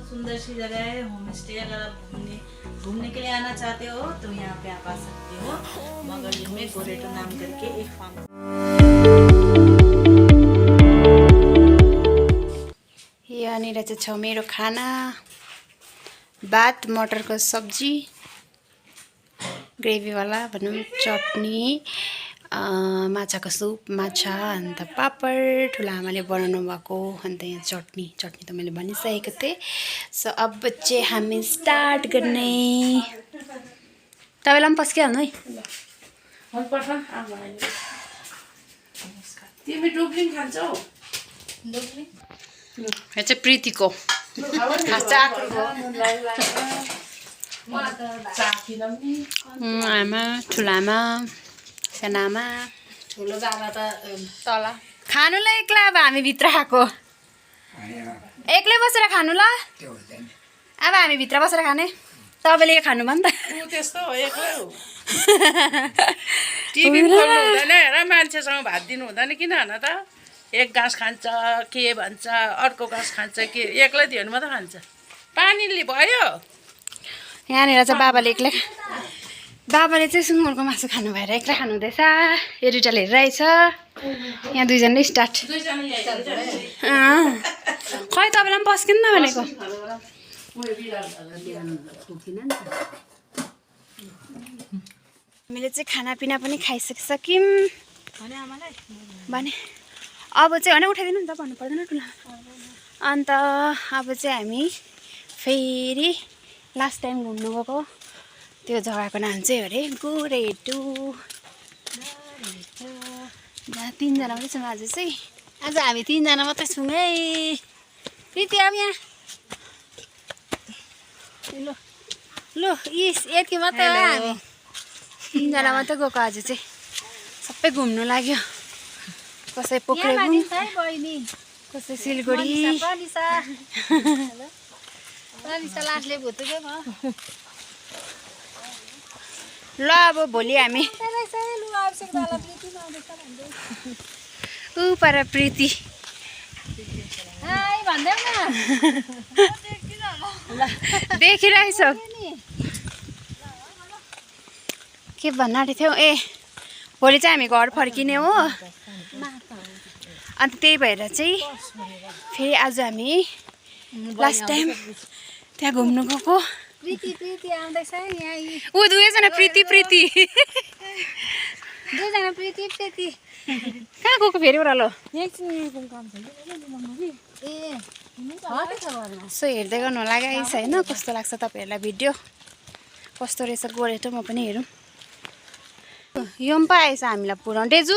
सुंदर सी जगह है, होम स्टे। अगर आप घूमने के लिए आना चाहते हो तो यहाँ पे आप आ सकते हो। मगरलिङ में गोरेटो नाम करके एक फार्म। यहाँनिर चाहिँ छ मेरो खाना, भात, मटरको सब्जी, ग्रेभीवाला भनौँ, चटनी, माछाको सुप, माछा, अन्त पापड ठुलो आमाले बनाउनु भएको, अन्त यहाँ चटनी त मैले भनिसकेको थिएँ। सो अब चाहिँ हामी स्टार्ट गर्ने। तपाईँलाई पनि पस्किहाल्नु है। तिमी डुब्लिङ खान्छौ? यो चाहिँ प्रीतिको आमा, ठुलो आमा, सानो आमा, ठुलो बाबा त तल खानुलाई एक्लै। अब हामी भित्र आएको एक्लै बसेर खानु ल। अब हामी भित्र बसेर खाने। तपाईँले खानु भयो नि त। त्यस्तो हो, एक्लै हो। टिभी खोल्नु हुँदैन हेर, मान्छेसँग भात दिनु हुँदैन। किन भन त, एक घाँस खान्छ के भन्छ, अर्को घाँस खान्छ के, एक्लै दियो भने मात्रै खान्छ। पानीले भयो। यहाँनिर चाहिँ बाबाले एक्लै, बाबाले चाहिँ सुँगुरको मासु खानु भएर एक्लै खानु हुँदैछ। एडिटल हेरिरहेछ। यहाँ दुईजना स्टार्ट। खै तपाईँलाई पनि पस्किनु न भनेको। हामीले चाहिँ खानापिना पनि खाइसकिसक्यौँ भने अब चाहिँ होइन उठाइदिनु नि त, भन्नु पर्दैन ठुलो। अन्त अब चाहिँ हामी फेरि लास्ट टाइम घुम्नु गएको त्यो जग्गाको नाम चाहिँ अरे गोरेटो। जहाँ 3 जना मात्रै छौँ आज चाहिँ। आज हामी 3 जना मात्रै छौँ है। प्रीति अब यहाँ लु यति मात्रै हो हामी 3 जना मात्रै गएको आज चाहिँ। सबै घुम्नु लाग्यो। कसै पोखरेबुङ, कसै सिलगढी। ल अब भोलि हामी ऊ पर प्रीति देखिरहेछ। के भन्न आँटेको थियौ? ए भोलि चाहिँ हामी घर फर्किने हो। अन्त त्यही भएर चाहिँ फेरि आज हामी लास्ट टाइम त्यहाँ घुम्नु गएको। प्रीति आउँदैछ यहाँ। ऊ दुवैजना प्रीति दुईजना प्रीति कहाँ गएको फेरि ओह्रालो? सो हेर्दै गर्नु होला गाइस होइन, कस्तो लाग्छ तपाईँहरूलाई भिडियो, कस्तो रहेछ गोरेटो। म पनि हेरौँ। यो पनि पाएछ हामीलाई पुऱ्याउनु। डेजु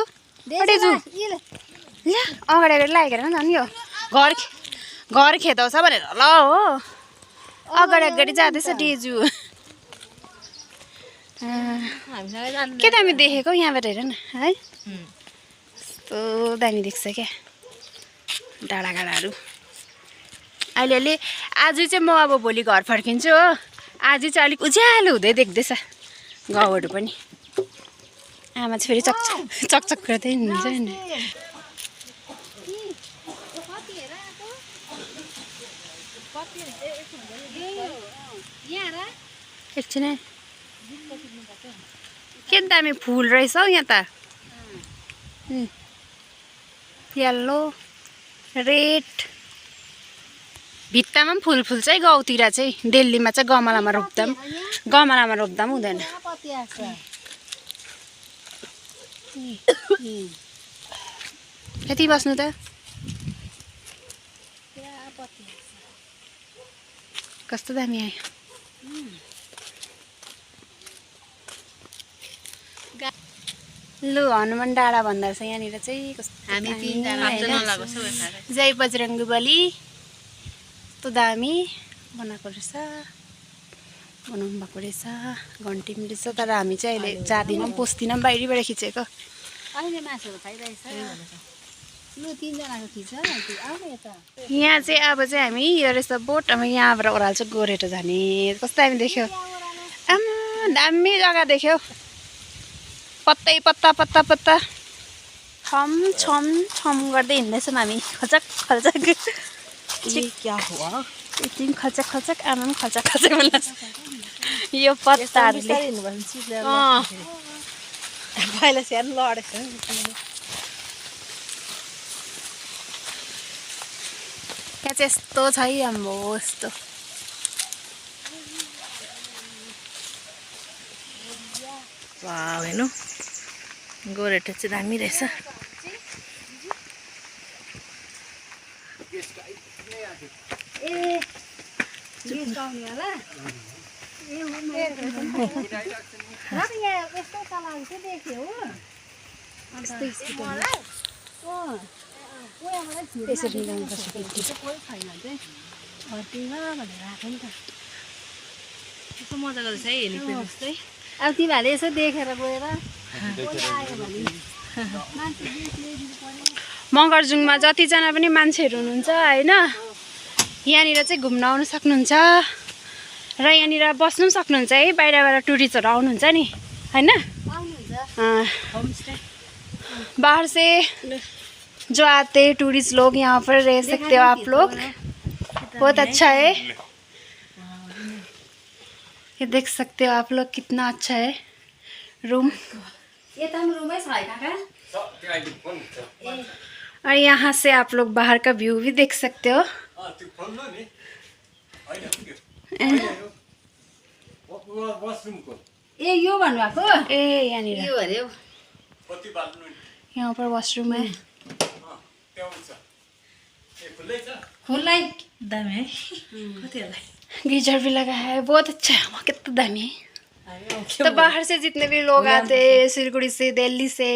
ल अगाडि अगाडि लागेर नि झन् यो घर खेदाउँछ भनेर ल हो। अगाडि अगाडि जाँदैछ डेजु। के दामी देखेको यहाँबाट हेर न है। कस्तो दामी देख्छ क्या डाँडाकाँडाहरू। अहिले आज चाहिँ म अब भोलि घर फर्किन्छु हो। आज चाहिँ अलिक उज्यालो हुँदै देख्दैछ गाउँहरू पनि। आमा चाहिँ फेरि चकचक गर्दै हुन्छ नि। एकछिन के दामी फुल रहेछ हौ यहाँ त। येल्लो रेड भित्तामा पनि फुल फुल्छ है गाउँतिर चाहिँ। दिल्लीमा चाहिँ गमलामा रोप्दा पनि हुँदैन। यति बस्नु त कस्तो दामी आयो। लु हनुमान डाँडा भन्दा रहेछ यहाँनिर चाहिँ। कस्तो हामी 3 जना जय बजरङ्गी बली। कस्तो दामी बनाएको रहेछ, बनाउनु भएको रहेछ। घन्टी पनि रहेछ। तर हामी चाहिँ अहिले जाँदैनौँ, पस्दिनौँ, बाहिरबाट खिचेको। अहिले मासुहरू खाइरहेछ। लु 3 जनाको खिच आउनु यता। यहाँ चाहिँ अब चाहिँ हामी यो रहेछ बोट। अब यहाँबाट ओह्रालो चाहिँ गोरेटो जाने। कस्तो दामी देख्यो आमा, दामी जग्गा देख्यो। पत्तै पत्ता छम छम छम गर्दै हिँड्दैछौँ हामी खचक। क्या हुआ? एकछिन खचक खचक आमा पनि खचक खचक भन्नु यो पत्ताहरूले पहिला स्याहार्नु लडेको छ यहाँ चाहिँ यस्तो छ है आम्बो यस्तो वाउ हेर्नु गोरेटो चाहिँ दामी रहेछ यसरी ल्याउनुपर्छ मजाको रहेछ है हेलिप्याड जस्तै अब तिमीहरूले यसो देखेर गएर मगरजुङमा जतिजना पनि मान्छेहरू हुनुहुन्छ होइन यहाँनिर चाहिँ घुम्न आउनु सक्नुहुन्छ र यहाँनिर बस्नु पनि सक्नुहुन्छ है बाहिरबाट टुरिस्टहरू आउनुहुन्छ नि होइन बाहर से जो आते टूरिस्ट लोग यहाँ पर रह सकते हो आप लोग बहुत अच्छा है ये देख सकते हो आप लोग कितना अच्छा है रूम और यहाँ से आप लोग बाहर का व्यू भी देख सकते हो ए यो भन्नुभएको ए यहाँनिर यो अरे यहाँ पर वॉशरूम है खुल्लै दामी है कति होला गीजर भी लगा है बहुत अच्छा है वहाँ कितना दामी है तो बाहर से जितने भी लोग आते हैं सिलगुड़ी से दिल्ली से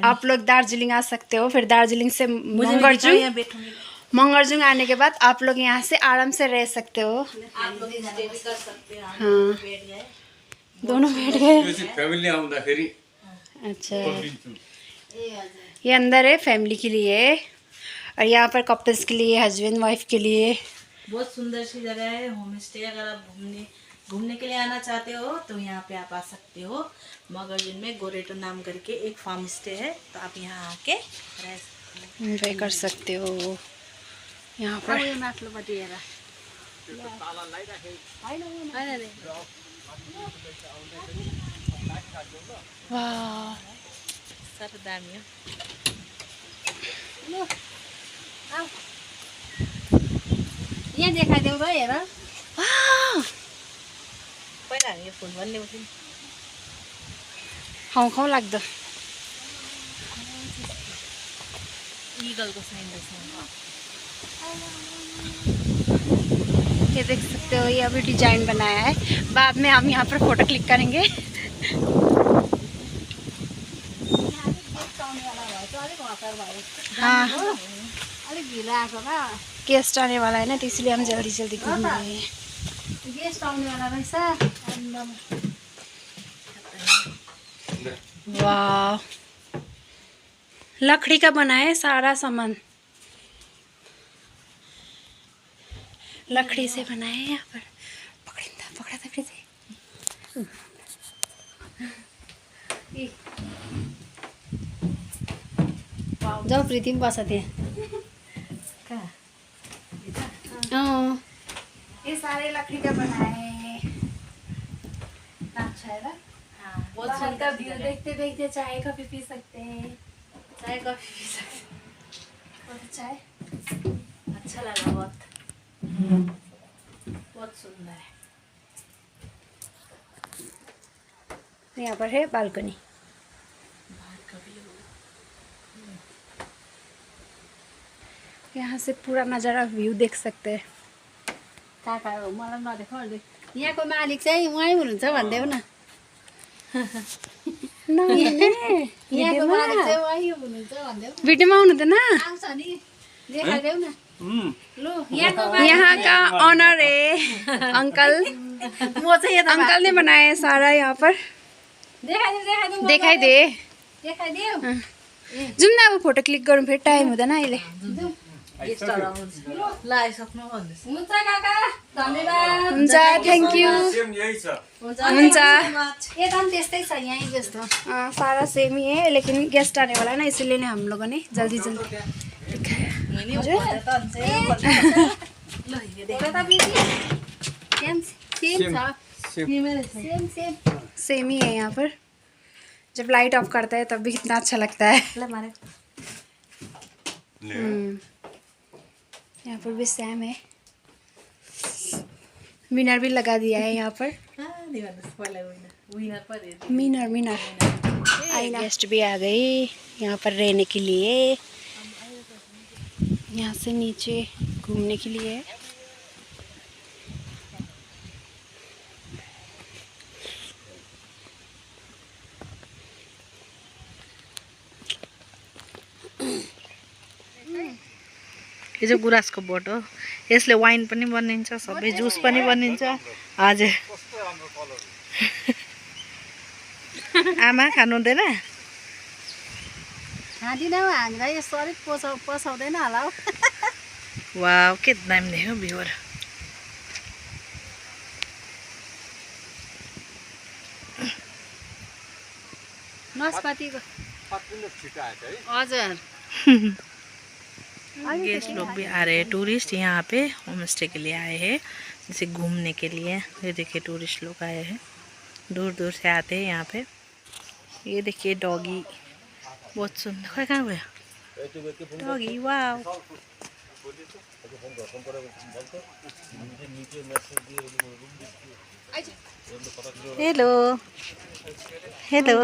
आप लोग दार्जिलिंग आ सकते हो फिर दार्जिलिंग से मंगरजुंग आने के बाद आप लोग यहाँ से आराम से रह सकते हो हाँ दोनों बैठ गए अच्छा ये अंदर है फैमिली के लिए और यहाँ पर कपल्स के लिए हस्बैंड वाइफ के लिए बहुत सुंदर सी जगह है होम स्टे अगर आप घूमने के लिए आना चाहते हो तो यहाँ पे आप आ सकते हो मगरजुंग में गोरेटो नाम करके एक फार्म स्टे है तो आप यहाँ आके रह एंजॉय कर सकते हो यहाँ पर वाह सर दामी यहाँ देखाइदेऊ र हेर पहिला हामी यो फोन भन्ने उठ्यौँ खाउँ खाउँ लाग्दो ईगलको साइन रहेछ ये देख सकते हो ये अभी डिजाइन बनाया है बाद में हम यहाँ पर फोटो क्लिक करेंगे हाँ अलिक ढिलो आएको र गेस्ट आने वाला है ना तो इसलिए हम जल्दी जल्दी घूम रहे हैं गेस्ट आउनेवाला रहेछ वाह लकड़ी का बना है सारा सामान लकड़ी से बना है यहाँ पर पकड़ा था जाऊ प्रीति पनि बस्छ त्यहाँ ये सारे लकड़ी का बना है अच्छा है ना बहुत बाहर का सुंदर व्यू देखते देखते चाय कॉफी पी सकते हैं चाय कॉफी पी सकते बहुत अच्छा है अच्छा लगा बहुत सुंदर है यहाँ पर है बालकनी यहाँ से पूरा नज़ारा व्यू देख सकते हैं काका हो मलाई नदेखाउ अहिले यहाँको मालिक चाहिँ उहाँ हुनुहुन्छ भनिदेऊ न यहाँको मालिक चाहिँ उहाँ हुनुहुन्छ भनिदेऊ वीडियोमा आउनु हुँदैन आउँछ नि देखाइदेऊ न लु यहाँको यहाँ का ऑनर है अंकल म चाहिँ यता अंकल ने बनाया है सारा यहाँ पर देखाइ दे देखाइदेऊ जाउँ न अब फोटो क्लिक गरौँ फेरि टाइम हुँदैन अहिले गेस्टहरू आउँछ ल आइसक्नु भन्दैछ हुन्छ काका धन्यवाद हुन्छ थ्याङ्क यू हुन्छ हुन्छ यता पनि त्यस्तै छ यहीँ जस्तो सारा सेम ही है लेकिन गेस्ट आने वाला है ना इसीलिए हम लोगों ने जल्दी जल्दी दिखाया नि ल यो देख सेम ही है यहाँ पर। जब लाइट ऑफ करता है तब भी कितना अच्छा लगता है। ल मारे यहाँ पर भी सेम है। मीनर भी लगा दिया है यहाँ पर। मीनर गेस्ट भी आ गए यहाँ पर रहने के लिए, यहाँ से नीचे घूमने के लिए। यो चाहिँ गुराँसको बोट हो। यसले वाइन पनि बनिन्छ, सबै जुस पनि बनिन्छ। हजुर आमा खानु हुँदैन? खाँदिनँ, हामीलाई शरीर पोसाउँदैन होला हौ। वाउ के दामी देख्यो भ्यूहरु। नासपातीको हजुर। गेस्ट लोग भी आ रहे हैं, टूरिस्ट यहाँ पे होम स्टे के लिए आए हैं, जैसे घूमने के लिए। ये देखिए टूरिस्ट लोग आए हैं, दूर दूर से आते हैं यहाँ पे। ये देखिए डॉगी बहुत सुंदर। खोई कहाँ गयो डॉगी? वाह हेलो हेलो।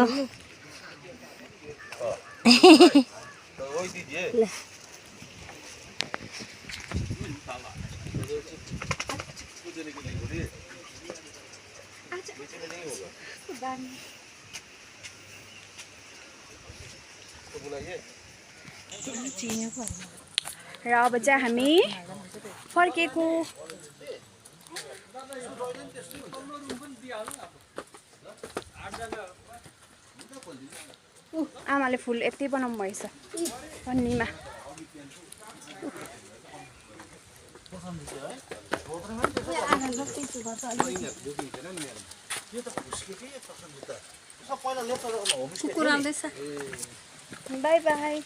र अब चाहिँ हामी फर्केको। आमाले फुल यति बनाउनु भएछ पन्नीमा। कुकुर आउँदैछ। By by.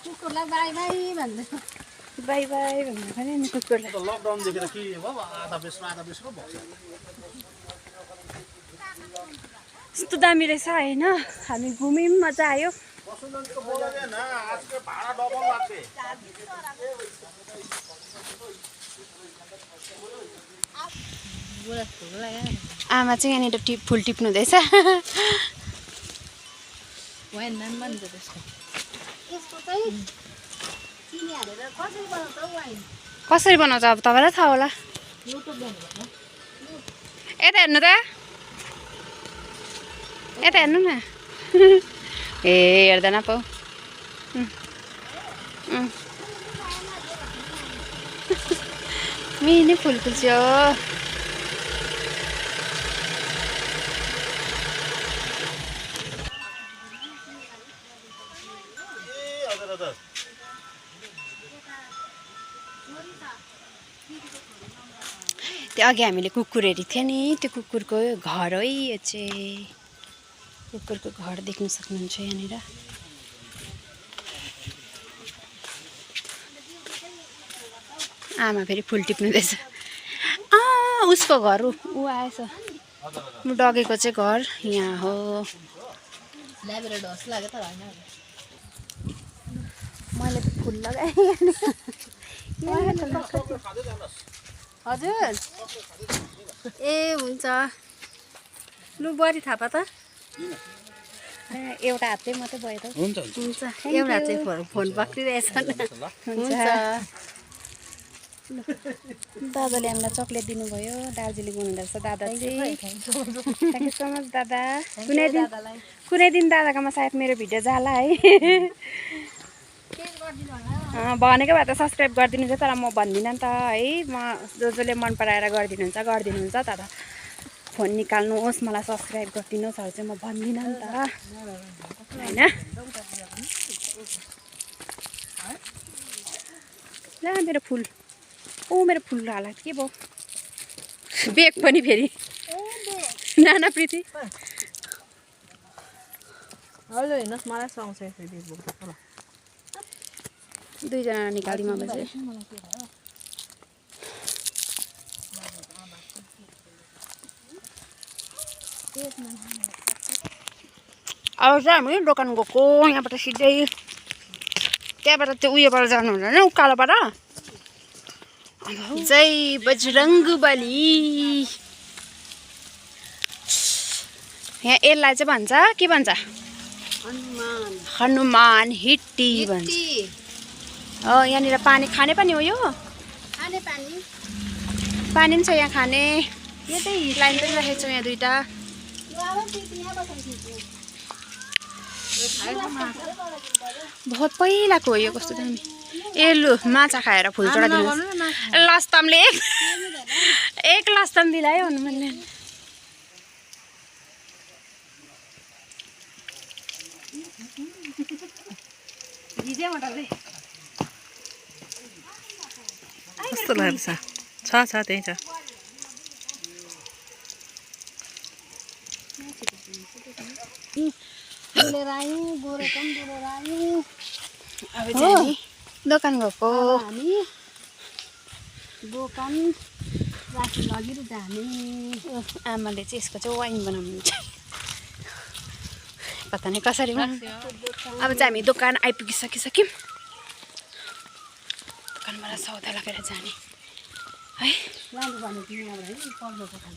कुकुरलाई बाई बाई भन्दै। बाई बाई भन्नु पर्यो नि कुकुरलाई। लकडाउन देखेर के भयो आधा बेच्नु भएको छ। यस्तो दामी रहेछ होइन। हामी घुम्यौँ, मजा आयो। आमा चाहिँ यहाँनिर फुल टिप्नु हुँदैछ। वाइन नाम भन्छ त्यसको। कसरी बनाउँछ अब तपाईँलाई थाहा होला। यता हेर्नु त, यता हेर्नु न। ए हेर्दैन पो। मिनी फुल फुल्छ्यो। त्यो अघि हामीले कुकुर हेरेको थियो नि, त्यो कुकुरको घर है यो चाहिँ। कुकुरको घर देख्न सक्नुहुन्छ यहाँनिर। आमा फेरि फुल टिप्नुहुँदैछ। उसको घर ऊ आएछ। डगेको चाहिँ घर यहाँ हो। मैले त फुल लगाएँ। हजुर ए हुन्छ। लु बढी थापा त। एउटा हात चाहिँ मात्रै भयो त। हुन्छ एउटा हात चाहिँ फोन पक्रिरहेछ। हुन्छ। दादाले हामीलाई चक्लेट दिनुभयो। दार्जिलिङ हुनुहुँदो रहेछ दादा चाहिँ। थ्याङ्क यू सो मच दादा। कुनै दिन दादाकोमा सायद मेरो भिडियो जाला है। भनेको भए त सब्सक्राइब गरिदिनुहुन्छ, तर म भन्दिनँ नि त है। म जसले मन पराएर गरिदिनुहुन्छ तर फोन निकाल्नुहोस् मलाई सब्सक्राइब गरिदिनुहोस् चाहिँ म भन्दिनँ नि त होइन। ल मेरो फुल मेरो फुल हालत के भयो। बेग पनि फेरि नाना प्रीति। हजुर हेर्नुहोस् मलाई सुहाउँछ यसरी बेग बोक्दा। दुईजना निकालिदिउँ अब चाहिँ अब चाहिँ हामी दोकान गएको यहाँबाट सिधै त्यहाँबाट त्यो उयोबाट जानु हुँदैन उकालोबाट जय बजरङ्गबली यहाँ यसलाई चाहिँ भन्छ के भन्छ हनुमान हिट्टी भन्छ हो यहाँनिर पानी खाने पानी हो यो खाने पानी पानी पनि छ यहाँ खाने यतै लाइन पनि राखेको छौँ यहाँ दुईवटा बहुत पहिलाको हो यो कस्तो दामी ए लु माछा खाएर फुल चढाइदिनु लस्तमले एक लस्तम दिलायो हनुमानले कस्तो लाग्छ छ त्यही छ अब चाहिँ हामी दोकान गएको दोकान राखी लगेर जाने आमाले चाहिँ यसको चाहिँ वाइन बनाउनुहुन्छ पता नै कसरी अब चाहिँ हामी दोकान आइपुगिसकिसक्यौँ दोकानबाट सौदा लगेर जाने है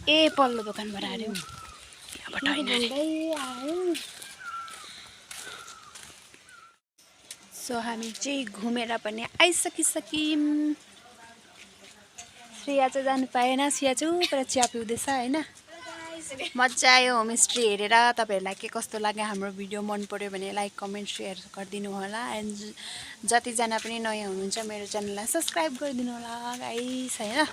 ए पल्लो दोकानबाट आयो यहाँबाट होइन सो हामी चाहिँ घुमेर पनि आइसकिसक्यौँ श्रेया चाहिँ जानु पाएन श्रेया चाहिँ उपर चिया पिउँदैछ होइन मजा आयो होमस्टे हेरेर तपाईँहरूलाई के कस्तो लाग्यो हाम्रो भिडियो मन पर्यो भने लाइक कमेन्ट सेयर गरिदिनु होला एन्ड जतिजना पनि नयाँ हुनुहुन्छ मेरो च्यानललाई सब्सक्राइब गरिदिनु होला गाइस होइन